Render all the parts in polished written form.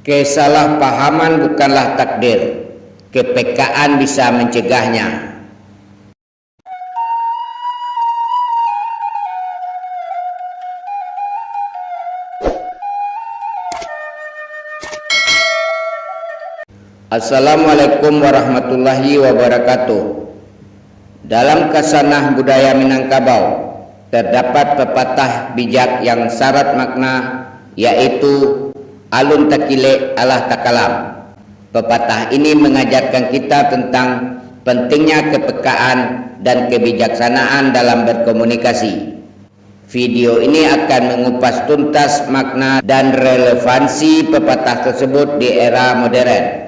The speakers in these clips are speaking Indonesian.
Kesalahpahaman bukanlah takdir, kepekaan bisa mencegahnya. Assalamualaikum warahmatullahi wabarakatuh. Dalam kasanah budaya Minangkabau terdapat pepatah bijak yang syarat makna, yaitu alun takile alah takalam. Pepatah ini mengajarkan kita tentang pentingnya kepekaan dan kebijaksanaan dalam berkomunikasi. Video ini akan mengupas tuntas makna dan relevansi pepatah tersebut di era modern.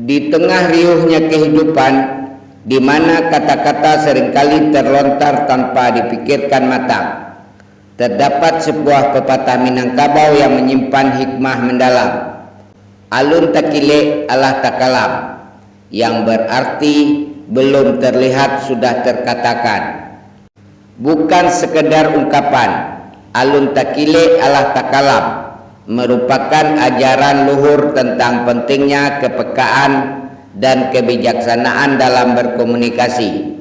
Di tengah riuhnya kehidupan, di mana kata-kata seringkali terlontar tanpa dipikirkan matang, terdapat sebuah pepatah Minangkabau yang menyimpan hikmah mendalam. Alun takile alah takalam, yang berarti belum terlihat sudah terkatakan. Bukan sekedar ungkapan, alun takile alah takalam merupakan ajaran luhur tentang pentingnya kepekaan dan kebijaksanaan dalam berkomunikasi.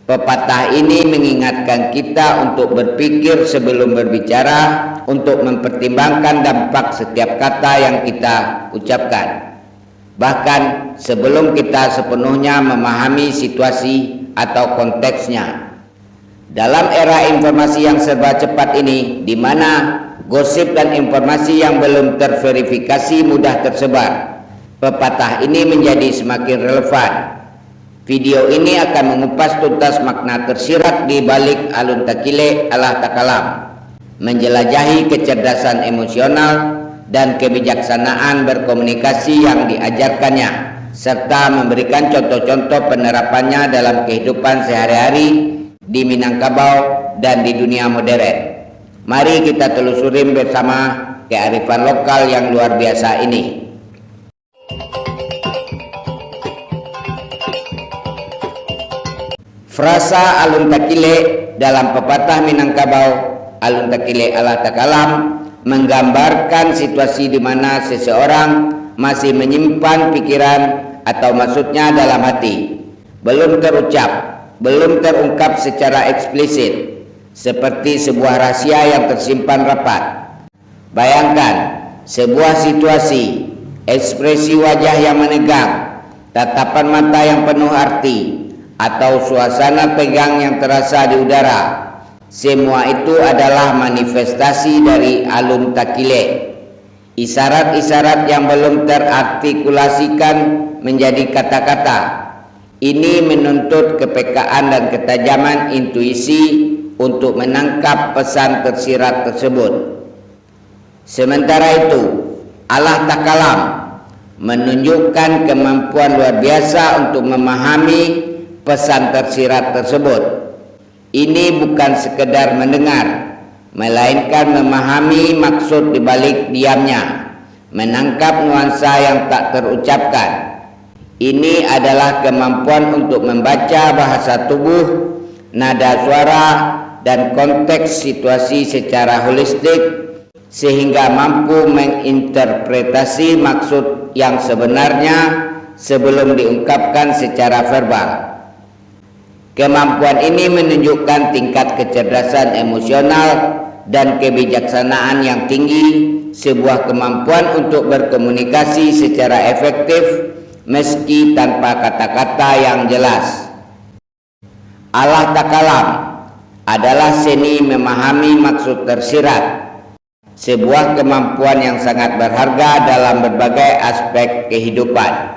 Pepatah ini mengingatkan kita untuk berpikir sebelum berbicara, untuk mempertimbangkan dampak setiap kata yang kita ucapkan, bahkan sebelum kita sepenuhnya memahami situasi atau konteksnya. Dalam era informasi yang serba cepat ini, di mana gosip dan informasi yang belum terverifikasi mudah tersebar, pepatah ini menjadi semakin relevan. Video ini akan mengupas tuntas makna tersirat di balik alun takile alah takalam, menjelajahi kecerdasan emosional dan kebijaksanaan berkomunikasi yang diajarkannya, serta memberikan contoh-contoh penerapannya dalam kehidupan sehari-hari di Minangkabau dan di dunia modern. Mari kita telusuri bersama kearifan lokal yang luar biasa ini. Frasa alun takile dalam pepatah Minangkabau, alun takile alah takalam, menggambarkan situasi di mana seseorang masih menyimpan pikiran atau maksudnya dalam hati, belum terucap, belum terungkap secara eksplisit, seperti sebuah rahasia yang tersimpan rapat. Bayangkan sebuah situasi, ekspresi wajah yang menegang, tatapan mata yang penuh arti, atau suasana tegang yang terasa di udara. Semua itu adalah manifestasi dari alun takile. Isyarat-isyarat yang belum terartikulasikan menjadi kata-kata. Ini menuntut kepekaan dan ketajaman intuisi untuk menangkap pesan tersirat tersebut. Sementara itu, alah takalam menunjukkan kemampuan luar biasa untuk memahami pesan tersirat tersebut. Ini bukan sekedar mendengar, melainkan memahami maksud dibalik diamnya, menangkap nuansa yang tak terucapkan. Ini adalah kemampuan untuk membaca bahasa tubuh, nada suara, dan konteks situasi secara holistik, sehingga mampu menginterpretasi maksud yang sebenarnya sebelum diungkapkan secara verbal. Kemampuan ini menunjukkan tingkat kecerdasan emosional dan kebijaksanaan yang tinggi, sebuah kemampuan untuk berkomunikasi secara efektif meski tanpa kata-kata yang jelas. Alah takalam adalah seni memahami maksud tersirat, sebuah kemampuan yang sangat berharga dalam berbagai aspek kehidupan.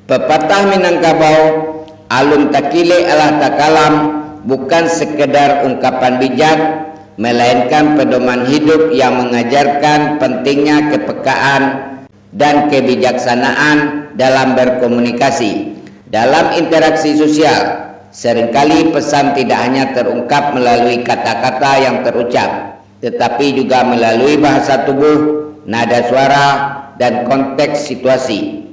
Pepatah Minangkabau, alun takile alah takalam, bukan sekedar ungkapan bijak, melainkan pedoman hidup yang mengajarkan pentingnya kepekaan dan kebijaksanaan dalam berkomunikasi. Dalam interaksi sosial, seringkali pesan tidak hanya terungkap melalui kata-kata yang terucap, tetapi juga melalui bahasa tubuh, nada suara, dan konteks situasi.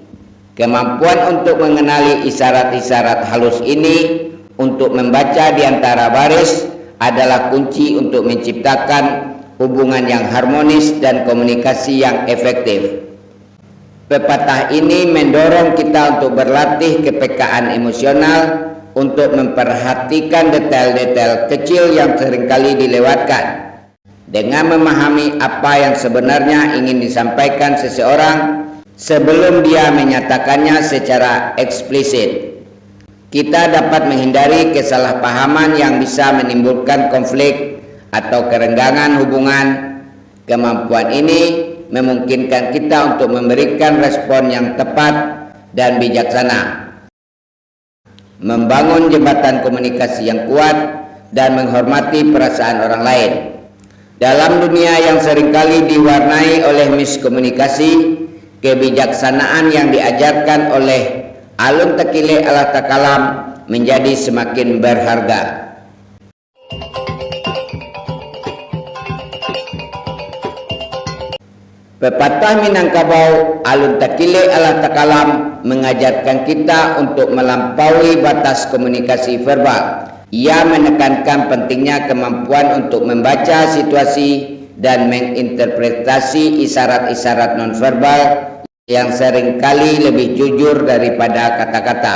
Kemampuan untuk mengenali isyarat-isyarat halus ini untuk membaca di antara baris adalah kunci untuk menciptakan hubungan yang harmonis dan komunikasi yang efektif. Pepatah ini mendorong kita untuk berlatih kepekaan emosional untuk memperhatikan detail-detail kecil yang seringkali dilewatkan. Dengan memahami apa yang sebenarnya ingin disampaikan seseorang sebelum dia menyatakannya secara eksplisit, kita dapat menghindari kesalahpahaman yang bisa menimbulkan konflik atau kerenggangan hubungan. Kemampuan ini memungkinkan kita untuk memberikan respon yang tepat dan bijaksana, membangun jembatan komunikasi yang kuat, dan menghormati perasaan orang lain. Dalam dunia yang seringkali diwarnai oleh miskomunikasi, kebijaksanaan yang diajarkan oleh Alun Takile Allah Takalam menjadi semakin berharga. Pepatah Minangkabau Alun Takile Allah Takalam mengajarkan kita untuk melampaui batas komunikasi verbal. Ia menekankan pentingnya kemampuan untuk membaca situasi dan menginterpretasi isyarat-isyarat nonverbal yang seringkali lebih jujur daripada kata-kata.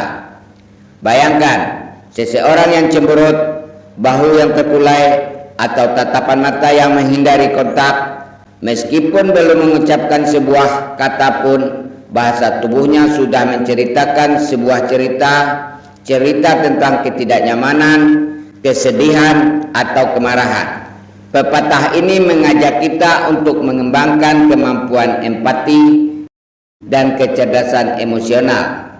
Bayangkan, seseorang yang cemberut, bahu yang terkulai, atau tatapan mata yang menghindari kontak. Meskipun belum mengucapkan sebuah kata pun, bahasa tubuhnya sudah menceritakan sebuah cerita tentang ketidaknyamanan, kesedihan, atau kemarahan. Pepatah ini mengajak kita untuk mengembangkan kemampuan empati dan kecerdasan emosional.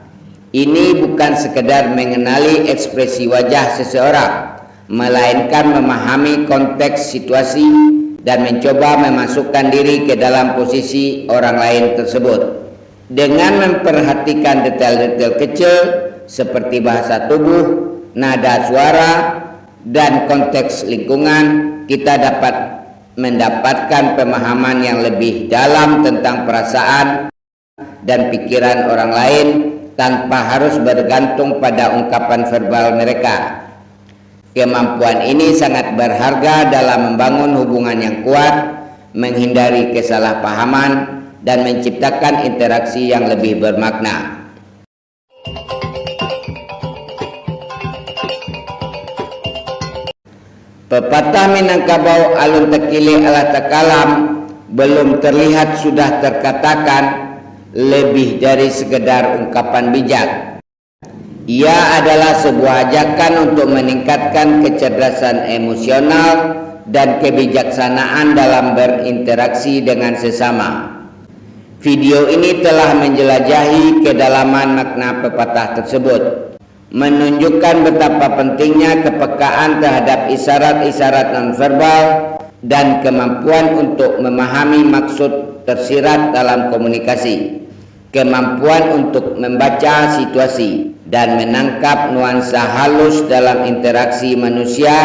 Ini bukan sekedar mengenali ekspresi wajah seseorang, melainkan memahami konteks situasi dan mencoba memasukkan diri ke dalam posisi orang lain tersebut. Dengan memperhatikan detail-detail kecil seperti bahasa tubuh, nada suara, dan konteks lingkungan, kita dapat mendapatkan pemahaman yang lebih dalam tentang perasaan dan pikiran orang lain tanpa harus bergantung pada ungkapan verbal mereka. Kemampuan ini sangat berharga dalam membangun hubungan yang kuat, menghindari kesalahpahaman, dan menciptakan interaksi yang lebih bermakna. Pepatah Minangkabau Alun Takile Allah Takalam belum terlihat sudah terkatakan lebih dari sekedar ungkapan bijak. Ia adalah sebuah ajakan untuk meningkatkan kecerdasan emosional dan kebijaksanaan dalam berinteraksi dengan sesama. Video ini telah menjelajahi kedalaman makna pepatah tersebut, menunjukkan betapa pentingnya kepekaan terhadap isyarat-isyarat nonverbal dan kemampuan untuk memahami maksud tersirat dalam komunikasi. Kemampuan untuk membaca situasi dan menangkap nuansa halus dalam interaksi manusia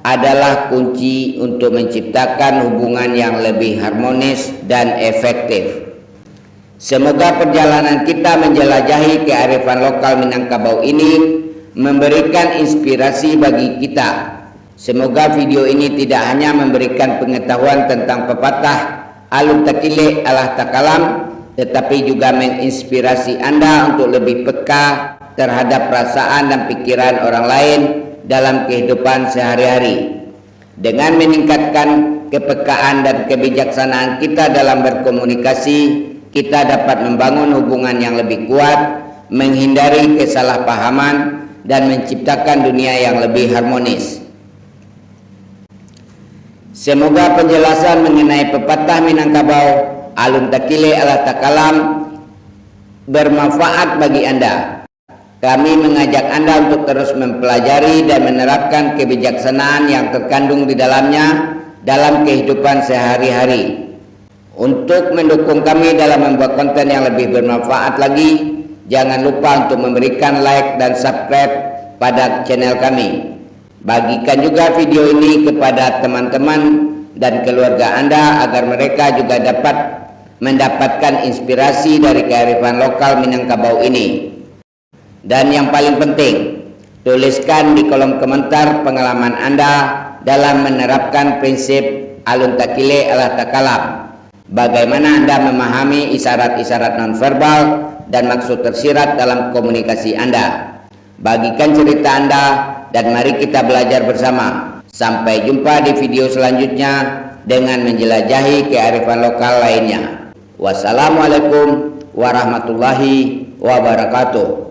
adalah kunci untuk menciptakan hubungan yang lebih harmonis dan efektif. Semoga perjalanan kita menjelajahi kearifan lokal Minangkabau ini memberikan inspirasi bagi kita. Semoga video ini tidak hanya memberikan pengetahuan tentang pepatah Alun Takile Allah Takalam, tetapi juga menginspirasi Anda untuk lebih peka terhadap perasaan dan pikiran orang lain dalam kehidupan sehari-hari. Dengan meningkatkan kepekaan dan kebijaksanaan kita dalam berkomunikasi, kita dapat membangun hubungan yang lebih kuat, menghindari kesalahpahaman, dan menciptakan dunia yang lebih harmonis. Semoga penjelasan mengenai pepatah Minangkabau Alun Takile Allah Takalam bermanfaat bagi Anda. Kami mengajak Anda untuk terus mempelajari dan menerapkan kebijaksanaan yang terkandung di dalamnya dalam kehidupan sehari-hari. Untuk mendukung kami dalam membuat konten yang lebih bermanfaat lagi, jangan lupa untuk memberikan like dan subscribe pada channel kami. Bagikan juga video ini kepada teman-teman dan keluarga Anda agar mereka juga dapat mendapatkan inspirasi dari kearifan lokal Minangkabau ini. Dan yang paling penting, tuliskan di kolom komentar pengalaman Anda dalam menerapkan prinsip alun takile ala takalam. Bagaimana Anda memahami isyarat-isyarat nonverbal dan maksud tersirat dalam komunikasi Anda. Bagikan cerita Anda dan mari kita belajar bersama. Sampai jumpa di video selanjutnya dengan menjelajahi kearifan lokal lainnya. Wassalamualaikum warahmatullahi wabarakatuh.